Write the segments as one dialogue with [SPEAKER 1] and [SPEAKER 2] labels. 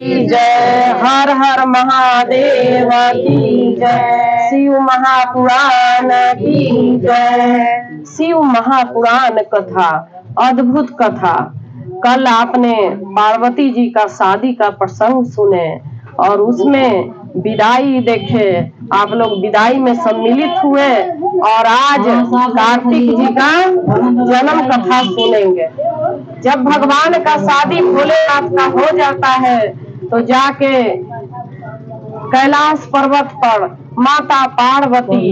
[SPEAKER 1] की जय। हर हर महादेव की जय। शिव महापुराण की जय। शिव महापुराण कथा, अद्भुत कथा। कल आपने पार्वती जी का शादी का प्रसंग सुने और उसमें विदाई देखे। आप लोग विदाई में सम्मिलित हुए और आज कार्तिक जी का जन्म कथा सुनेंगे। जब भगवान का शादी भोलेनाथ का हो जाता है तो जाके कैलाश पर्वत पर माता पार्वती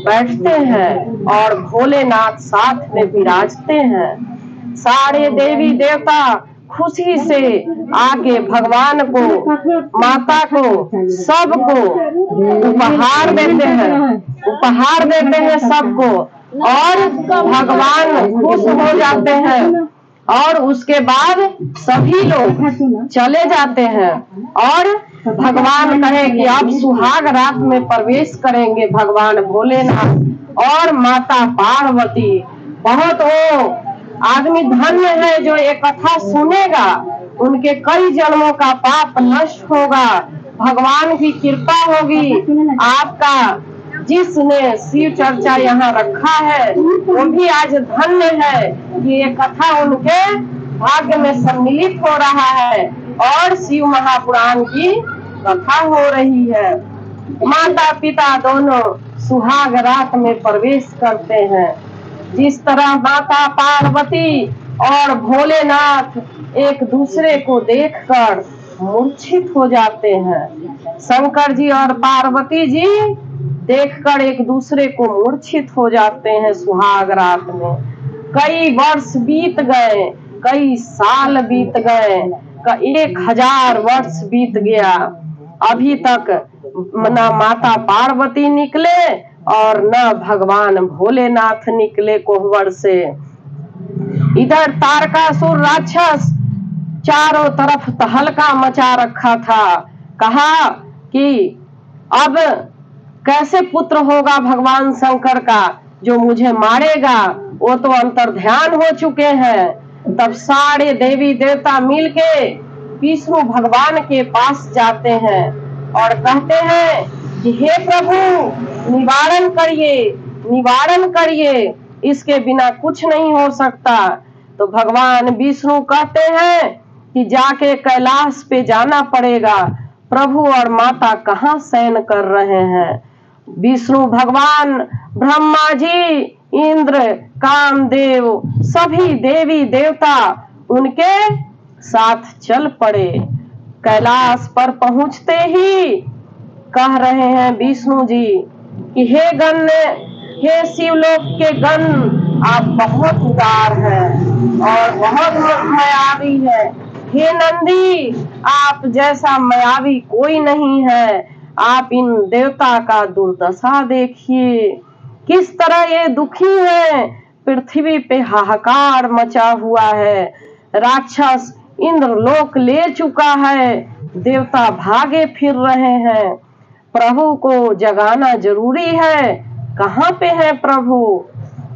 [SPEAKER 1] बैठते हैं और भोलेनाथ साथ में विराजते हैं। सारे देवी देवता खुशी से आके भगवान को, माता को, सबको उपहार देते हैं सबको, और भगवान खुश हो जाते हैं। और उसके बाद सभी लोग चले जाते हैं और भगवान कहे कि अब सुहाग रात में प्रवेश करेंगे भगवान भोलेनाथ और माता पार्वती। बहुत वो आदमी धन्य है जो ये कथा सुनेगा, उनके कई जन्मों का पाप नष्ट होगा, भगवान की कृपा होगी। आपका जिसने शिव चर्चा यहाँ रखा है वो भी आज धन्य है कि ये कथा उनके भाग्य में सम्मिलित हो रहा है और शिव महापुराण की कथा हो रही है। माता पिता दोनों सुहाग रात में प्रवेश करते हैं। जिस तरह माता पार्वती और भोलेनाथ एक दूसरे को देखकर मूर्छित हो जाते हैं, शंकर जी और पार्वती जी देखकर एक दूसरे को मूर्छित हो जाते हैं सुहाग रात में। कई वर्ष बीत गए, कई साल बीत गए, 1000 वर्ष बीत गया, अभी तक न माता पार्वती निकले और न भगवान भोलेनाथ निकले कोहबर से। इधर तारकासुर राक्षस चारों तरफ तहलका मचा रखा था। कहा कि अब कैसे पुत्र होगा भगवान शंकर का जो मुझे मारेगा, वो तो अंतर्ध्यान हो चुके हैं। तब सारे देवी देवता मिलके विष्णु भगवान के पास जाते हैं और कहते हैं कि हे प्रभु निवारण करिए, निवारण करिए, इसके बिना कुछ नहीं हो सकता। तो भगवान विष्णु कहते हैं कि जाके कैलाश पे जाना पड़ेगा, प्रभु और माता कहाँ शयन कर रहे हैं। विष्णु भगवान, ब्रह्मा जी, इंद्र, कामदेव, सभी देवी देवता उनके साथ चल पड़े। कैलाश पर पहुंचते ही कह रहे हैं विष्णु जी कि हे गण, हे शिवलोक के गण, आप बहुत उदार हैं और बहुत मायावी है। हे नंदी, आप जैसा मायावी कोई नहीं है। आप इन देवता का दुर्दशा देखिए, किस तरह ये दुखी है। पृथ्वी पे हाहाकार मचा हुआ है, राक्षस इंद्रलोक ले चुका है, देवता भागे फिर रहे हैं। प्रभु को जगाना जरूरी है, कहाँ पे है प्रभु।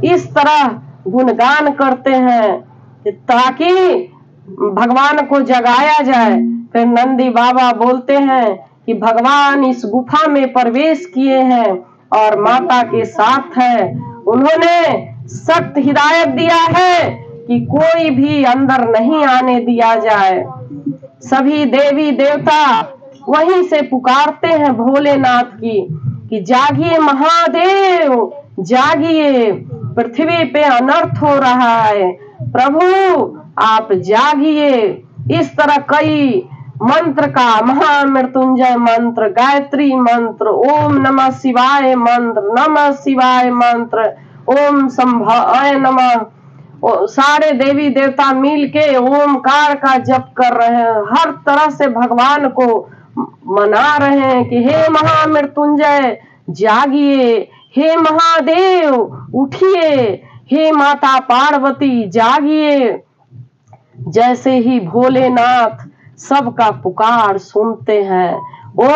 [SPEAKER 1] इस तरह गुणगान करते हैं ताकि भगवान को जगाया जाए। फिर नंदी बाबा बोलते हैं कि भगवान इस गुफा में प्रवेश किए हैं और माता के साथ है। उन्होंने सख्त हिदायत दिया है कि कोई भी अंदर नहीं आने दिया जाए। सभी देवी देवता वहीं से पुकारते हैं भोलेनाथ की कि जागिए महादेव, जागिए, पृथ्वी पे अनर्थ हो रहा है, प्रभु आप जागिए। इस तरह कई मंत्र का, महामृत्युंजय मंत्र, गायत्री मंत्र, ओम नमः शिवाय मंत्र, नमः शिवाय मंत्र, ओम संभवाय नमः, सारे देवी देवता मिलके ओमकार का जप कर रहे हैं। हर तरह से भगवान को मना रहे हैं कि हे महामृत्युंजय जागिए, हे महादेव उठिए, हे माता पार्वती जागिए। जैसे ही भोलेनाथ सबका पुकार सुनते हैं वो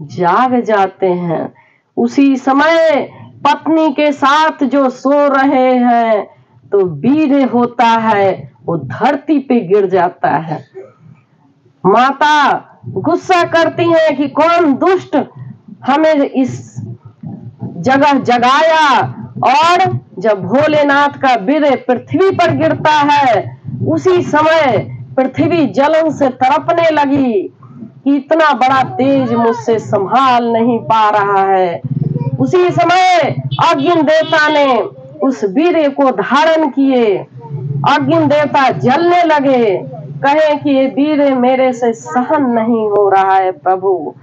[SPEAKER 1] जाग जाते हैं। उसी समय पत्नी के साथ जो सो रहे हैं तो वीर्य होता है, वो धरती पे गिर जाता है। माता गुस्सा करती हैं कि कौन दुष्ट हमें इस जगह जगाया। और जब भोलेनाथ का वीर्य पृथ्वी पर गिरता है, उसी समय पृथ्वी जलन से तड़पने लगी कि इतना बड़ा तेज मुझसे संभाल नहीं पा रहा है। उसी समय अग्नि देवता ने उस वीर्य को धारण किए। अग्नि देवता जलने लगे, कहे कि ये वीर्य मेरे से सहन नहीं हो रहा है प्रभु,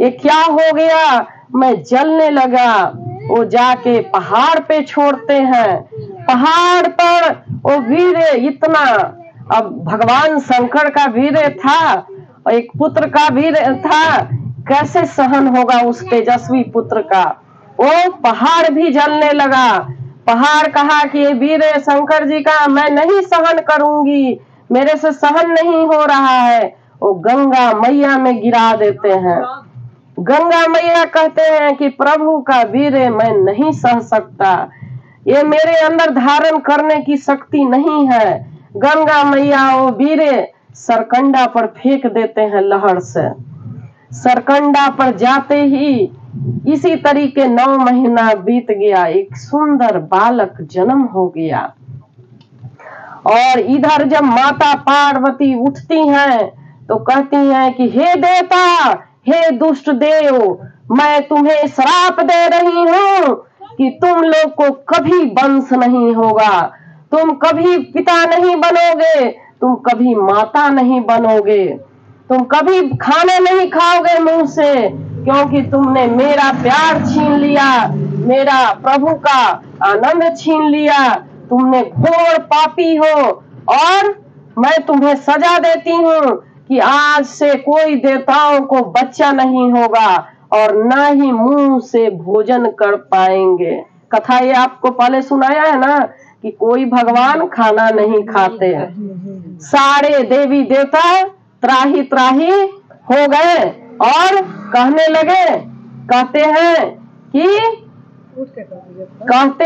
[SPEAKER 1] ये क्या हो गया, मैं जलने लगा। वो जाके पहाड़ पे छोड़ते हैं। पहाड़ पर वो वीर्य इतना, अब भगवान शंकर का वीर्य था और एक पुत्र का वीर्य था, कैसे सहन होगा उस तेजस्वी पुत्र का। वो पहाड़ भी जलने लगा। पहाड़ कहा कि ये वीर्य शंकर जी का मैं नहीं सहन करूंगी, मेरे से सहन नहीं हो रहा है। वो गंगा मैया में गिरा देते हैं। गंगा मैया कहते हैं कि प्रभु का वीर्य मैं नहीं सह सकता, ये मेरे अंदर धारण करने की शक्ति नहीं है। गंगा मैया वो वीर्य सरकंडा पर फेंक देते हैं लहर से। सरकंडा पर जाते ही इसी तरीके 9 महीना बीत गया, एक सुंदर बालक जन्म हो गया। और इधर जब माता पार्वती उठती हैं तो कहती हैं कि हे देवता, हे दुष्ट देव, मैं तुम्हें श्राप दे रही हूँ कि तुम लोग को कभी वंश नहीं होगा, तुम कभी पिता नहीं बनोगे, तुम कभी माता नहीं बनोगे, तुम कभी खाना नहीं खाओगे मुंह से, क्योंकि तुमने मेरा प्यार छीन लिया, मेरा प्रभु का आनंद छीन लिया, तुमने घोर पापी हो। और मैं तुम्हें सजा देती हूँ कि आज से कोई देवताओं को बच्चा नहीं होगा और न ही मुंह से भोजन कर पाएंगे। कथा ये आपको पहले सुनाया है ना कि कोई भगवान खाना नहीं खाते। सारे देवी देवता त्राही त्राही हो गए और कहने लगे, कहते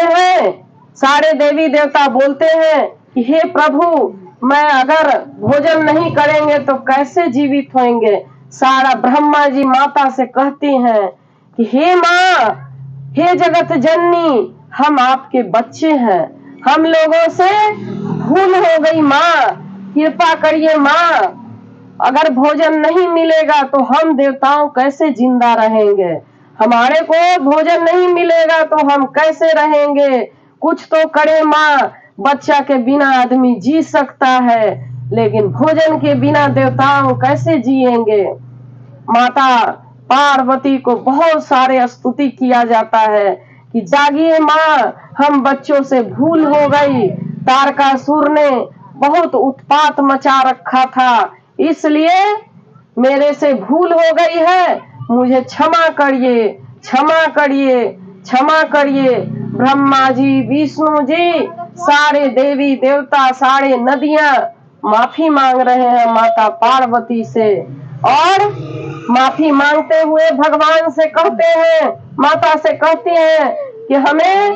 [SPEAKER 1] हैं सारे देवी देवता बोलते हैं कि हे प्रभु, मैं अगर भोजन नहीं करेंगे तो कैसे जीवित होंगे। सारा ब्रह्मा जी माता से कहती हैं कि हे माँ, हे जगत जननी, हम आपके बच्चे हैं, हम लोगों से भूल हो गई माँ, कृपा करिए माँ, अगर भोजन नहीं मिलेगा तो हम देवताओं कैसे जिंदा रहेंगे, हमारे को भोजन नहीं मिलेगा तो हम कैसे रहेंगे, कुछ तो करे माँ। बच्चा के बिना आदमी जी सकता है, लेकिन भोजन के बिना देवताओं कैसे जिएंगे। माता पार्वती को बहुत सारे स्तुति किया जाता है कि जागिए माँ, हम बच्चों से भूल हो गई, तारकासुर ने बहुत उत्पात मचा रखा था, इसलिए मेरे से भूल हो गई है, मुझे क्षमा करिए, क्षमा करिए, क्षमा करिए। ब्रह्मा जी, विष्णु जी, सारे देवी देवता, सारे नदियां माफी मांग रहे हैं माता पार्वती से। और माफी मांगते हुए भगवान से कहते हैं, माता से कहते हैं कि हमें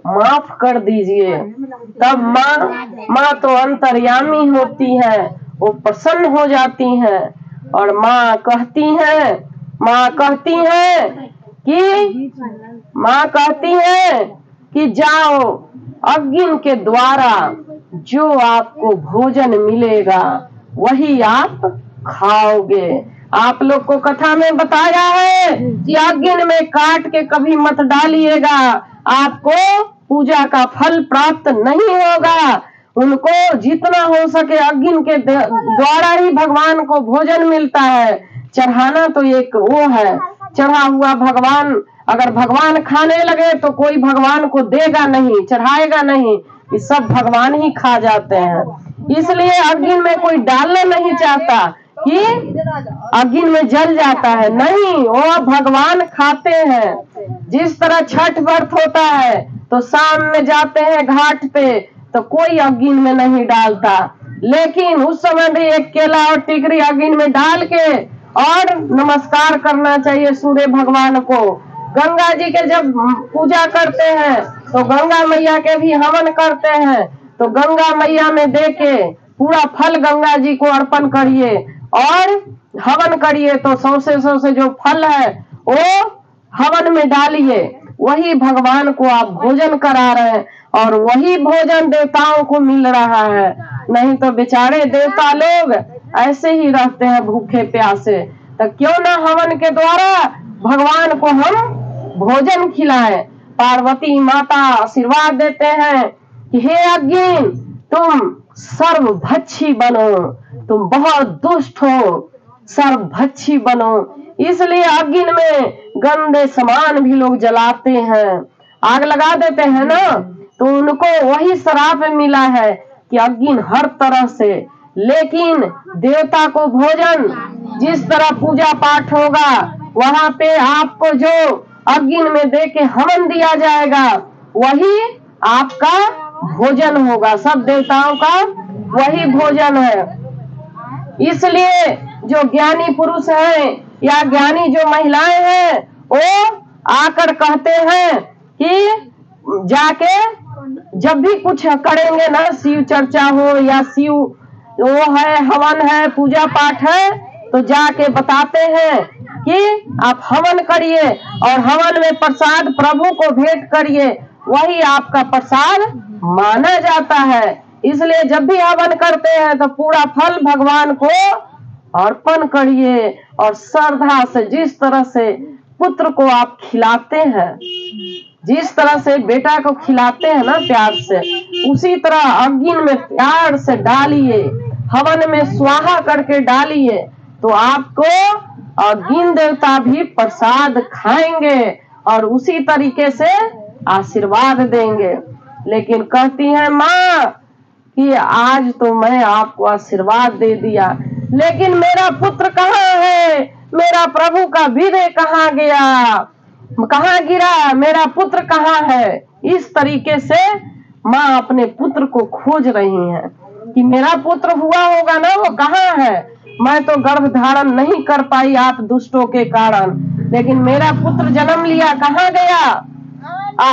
[SPEAKER 1] माफ कर दीजिए। तब माँ तो अंतर्यामी होती है, वो प्रसन्न हो जाती हैं और माँ कहती हैं कि जाओ, अग्नि के द्वारा जो आपको भोजन मिलेगा वही आप खाओगे। आप लोग को कथा में बताया है कि अग्नि में काट के कभी मत डालिएगा, आपको पूजा का फल प्राप्त नहीं होगा। उनको जितना हो सके अग्नि के द्वारा ही भगवान को भोजन मिलता है। चढ़ाना तो एक वो है, चढ़ा हुआ भगवान, अगर भगवान खाने लगे तो कोई भगवान को देगा नहीं, चढ़ाएगा नहीं, ये सब भगवान ही खा जाते हैं। इसलिए अग्नि में कोई डालना नहीं चाहता कि अग्नि में जल जाता है, नहीं, वो भगवान खाते हैं। जिस तरह छठ व्रत होता है तो शाम में जाते हैं घाट पे तो कोई अग्नि में नहीं डालता, लेकिन उस समय भी एक केला और टिकरी अग्नि में डाल के और नमस्कार करना चाहिए सूर्य भगवान को। गंगा जी के जब पूजा करते हैं तो गंगा मैया के भी हवन करते हैं, तो गंगा मैया में दे के पूरा फल गंगा जी को अर्पण करिए और हवन करिए तो 100 से जो फल है वो हवन में डालिए, वही भगवान को आप भोजन करा रहे हैं और वही भोजन देवताओं को मिल रहा है। नहीं तो बेचारे देवता लोग ऐसे ही रहते हैं भूखे प्यासे। तो क्यों ना हवन के द्वारा भगवान को हम भोजन खिलाएं। पार्वती माता आशीर्वाद देते हैं कि हे अग्नि, तुम सर्वभक्षी बनो, तुम बहुत दुष्ट हो, सर्वभक्षी बनो। इसलिए अग्नि में गंदे सामान भी लोग जलाते हैं, आग लगा देते हैं ना, तो उनको वही श्राप मिला है कि अग्नि हर तरह से। लेकिन देवता को भोजन, जिस तरह पूजा पाठ होगा वहां पे आपको जो अग्नि में दे के हवन दिया जाएगा वही आपका भोजन होगा। सब देवताओं का वही भोजन है। इसलिए जो ज्ञानी पुरुष हैं या ज्ञानी जो महिलाएं हैं वो आकर कहते हैं कि जाके जब भी कुछ करेंगे ना, शिव चर्चा हो या शिव वो है, हवन है, पूजा पाठ है, तो जाके बताते हैं कि आप हवन करिए और हवन में प्रसाद प्रभु को भेंट करिए, वही आपका प्रसाद माना जाता है। इसलिए जब भी हवन करते हैं तो पूरा फल भगवान को अर्पण करिए और श्रद्धा से, जिस तरह से पुत्र को आप खिलाते हैं, जिस तरह से बेटा को खिलाते हैं ना प्यार से, उसी तरह अग्नि में प्यार से डालिए, हवन में स्वाहा करके डालिए, तो आपको अग्नि देवता भी प्रसाद खाएंगे और उसी तरीके से आशीर्वाद देंगे। लेकिन कहती है माँ कि आज तो मैं आपको आशीर्वाद दे दिया, लेकिन मेरा पुत्र कहाँ है, मेरा प्रभु का वीर्य कहाँ गया, कहाँ गिरा, मेरा पुत्र कहाँ है। इस तरीके से माँ अपने पुत्र को खोज रही है कि मेरा पुत्र हुआ होगा ना, वो कहाँ है। मैं तो गर्भ धारण नहीं कर पाई आप दुष्टों के कारण, लेकिन मेरा पुत्र जन्म लिया, कहाँ गया।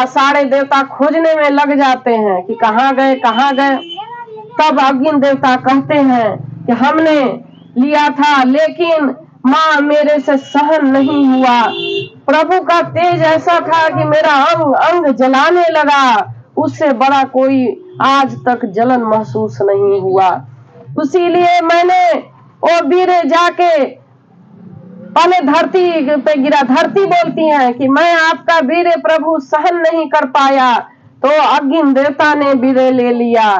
[SPEAKER 1] सारे देवता खोजने में लग जाते हैं कि कहाँ गए कहाँ गए। तब अग्नि देवता कहते हैं कि हमने लिया था, लेकिन माँ मेरे से सहन नहीं हुआ। प्रभु का तेज ऐसा था कि मेरा अंग अंग जलाने लगा, उससे बड़ा कोई आज तक जलन महसूस नहीं हुआ। इसीलिए मैंने वो वीर जाके पहले धरती पे गिरा। धरती बोलती है कि मैं आपका वीर प्रभु सहन नहीं कर पाया, तो अग्नि देवता ने वीर ले लिया।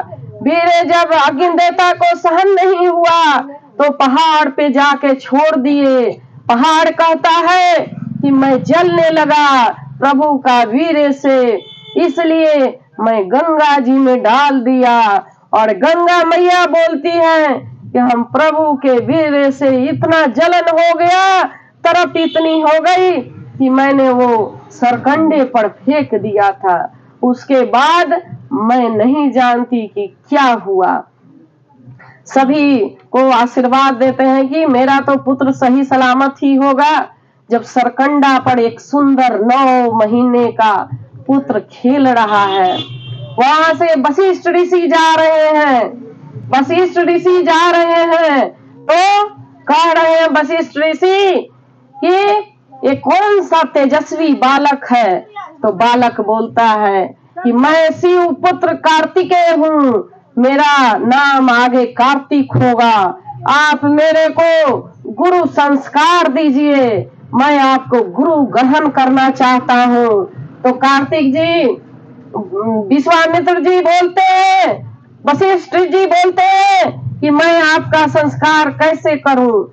[SPEAKER 1] वीर जब अग्नि देवता को सहन नहीं हुआ तो पहाड़ पे जाके छोड़ दिए। पहाड़ कहता है कि मैं जलने लगा प्रभु का वीर से, इसलिए मैं गंगा जी में डाल दिया। और गंगा मैया बोलती है कि हम प्रभु के वीर से इतना जलन हो गया, तरफ इतनी हो गई कि मैंने वो सरकंडे पर फेंक दिया था। उसके बाद मैं नहीं जानती कि क्या हुआ। सभी को आशीर्वाद देते हैं कि मेरा तो पुत्र सही सलामत ही होगा। जब सरकंडा पर एक सुंदर 9 महीने का पुत्र खेल रहा है, वहां से वशिष्ठ ऋषि जा रहे हैं। वशिष्ठ ऋषि जा रहे हैं तो कह रहे हैं वशिष्ठ ऋषि कि ये कौन सा तेजस्वी बालक है। तो बालक बोलता है कि मैं शिव पुत्र कार्तिकेय हूँ, मेरा नाम आगे कार्तिक होगा। आप मेरे को गुरु संस्कार दीजिए, मैं आपको गुरु ग्रहण करना चाहता हूँ। तो कार्तिक जी, विश्वामित्र जी बोलते हैं, वशिष्ठ जी बोलते हैं कि मैं आपका संस्कार कैसे करूं।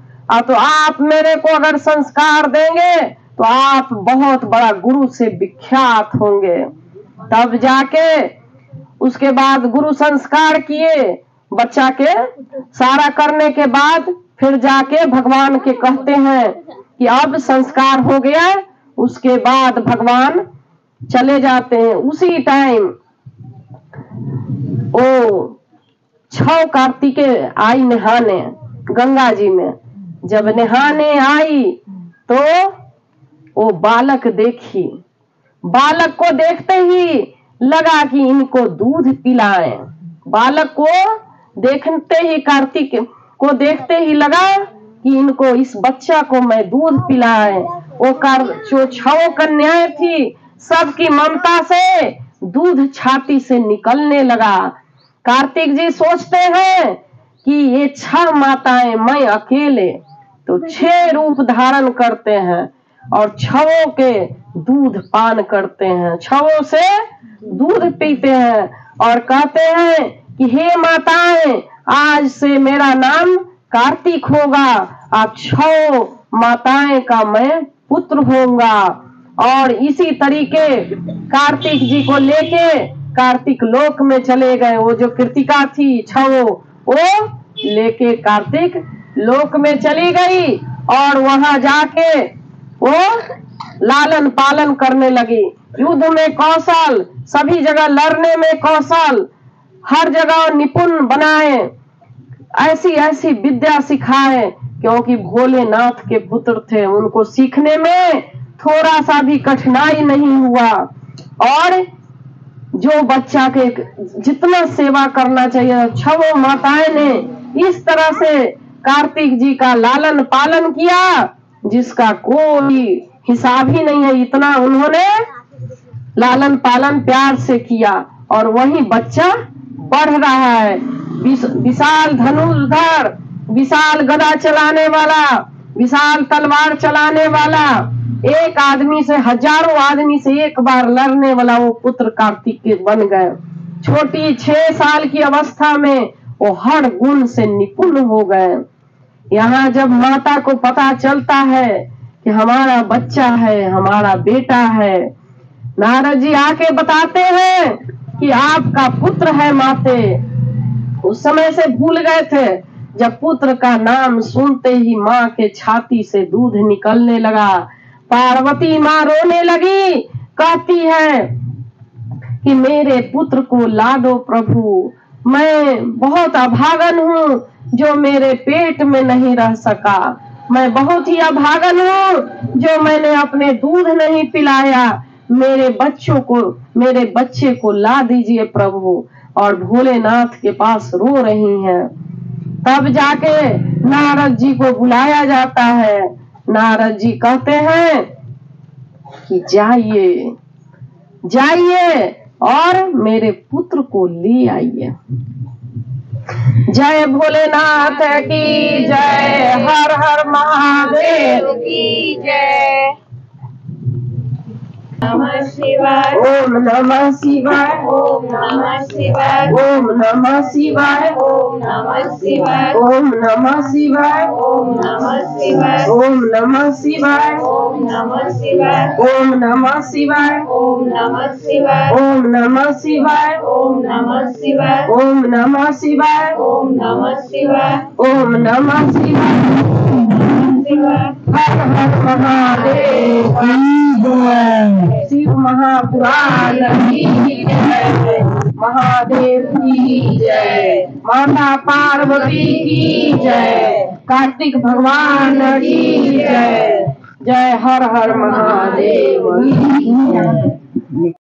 [SPEAKER 1] तो आप मेरे को अगर संस्कार देंगे तो आप बहुत बड़ा गुरु से विख्यात होंगे। तब जाके उसके बाद गुरु संस्कार किए बच्चा के। सारा करने के बाद फिर जाके भगवान के कहते हैं कि अब संस्कार हो गया। उसके बाद भगवान चले जाते हैं। उसी टाइम ओ 6 कार्तिकेय आई नहाने गंगा जी में। जब नहाने आई तो वो बालक देखी। बालक को देखते ही लगा कि इनको दूध पिलाएं। बालक को देखते ही, कार्तिक को देखते ही लगा कि इनको, इस बच्चा को मैं दूध पिलाए। वो जो 6 कन्याएं थी, सबकी ममता से दूध छाती से निकलने लगा। कार्तिक जी सोचते हैं कि ये 6 माताएं, मैं अकेले, तो 6 रूप धारण करते हैं और 6 के दूध पान करते हैं, 6 से दूध पीते हैं और कहते हैं कि हे माताएं, आज से मेरा नाम कार्तिक होगा, आप 6 माताएं का मैं पुत्र होऊंगा। और इसी तरीके कार्तिक जी को लेके कार्तिक लोक में चले गए। वो जो कृतिका थी 6 वो लेके कार्तिक लोक में चली गई और वहां जाके वो लालन पालन करने लगी। युद्ध में कौशल, सभी जगह लड़ने में कौशल, हर जगह निपुण बनाए, ऐसी ऐसी विद्या सिखाए, क्योंकि भोलेनाथ के पुत्र थे। उनको सीखने में थोड़ा सा भी कठिनाई नहीं हुआ। और जो बच्चा के जितना सेवा करना चाहिए, 6 माताएं ने इस तरह से कार्तिक जी का लालन पालन किया जिसका कोई हिसाब ही नहीं है। इतना उन्होंने लालन पालन प्यार से किया और वही बच्चा बढ़ रहा है। विशाल धनुर्धर, विशाल गदा चलाने वाला, विशाल तलवार चलाने वाला, एक आदमी से हजारों आदमी से एक बार लड़ने वाला वो पुत्र कार्तिक के बन गए। छोटी 6 साल की अवस्था में वो हर गुण से निपुण हो गए। यहाँ जब माता को पता चलता है कि हमारा बच्चा है, हमारा बेटा है, नारद जी आके बताते हैं कि आपका पुत्र है माते। उस समय से भूल गए थे। जब पुत्र का नाम सुनते ही माँ के छाती से दूध निकलने लगा। पार्वती माँ रोने लगी, कहती है कि मेरे पुत्र को ला दो प्रभु, मैं बहुत अभागन हूँ जो मेरे पेट में नहीं रह सका। मैं बहुत ही अभागन हूँ जो मैंने अपने दूध नहीं पिलाया। मेरे बच्चे को ला दीजिए प्रभु। और भोलेनाथ के पास रो रही हैं। तब जाके नारद जी को बुलाया जाता है। नारद जी कहते हैं कि जाइए जाइए और मेरे पुत्र को ले आइए। जय भोलेनाथ की जय, हर हर महादेव की जय।
[SPEAKER 2] नमः शिवाय,
[SPEAKER 1] ओम नमः शिवाय,
[SPEAKER 2] ओम नमः शिवाय,
[SPEAKER 1] ओम नमः शिवाय,
[SPEAKER 2] ओम नमः शिवाय,
[SPEAKER 1] ओम नमः शिवाय,
[SPEAKER 2] ओम नमः शिवाय,
[SPEAKER 1] ओम नमः शिवाय,
[SPEAKER 2] ओम नमः शिवाय,
[SPEAKER 1] ओम नमः शिवाय,
[SPEAKER 2] ओम नमः शिवाय,
[SPEAKER 1] ओम नमः शिवाय,
[SPEAKER 2] ओम नमः शिवाय,
[SPEAKER 1] ओम नमः शिवाय,
[SPEAKER 2] ओम नमः शिवाय,
[SPEAKER 1] ओम नमः शिवाय। हर हर महादेव की जय। शिव महापुराण की जय, महादेव की जय, माता पार्वती की जय, कार्तिक भगवान की जय। जय हर हर महादेव की जय।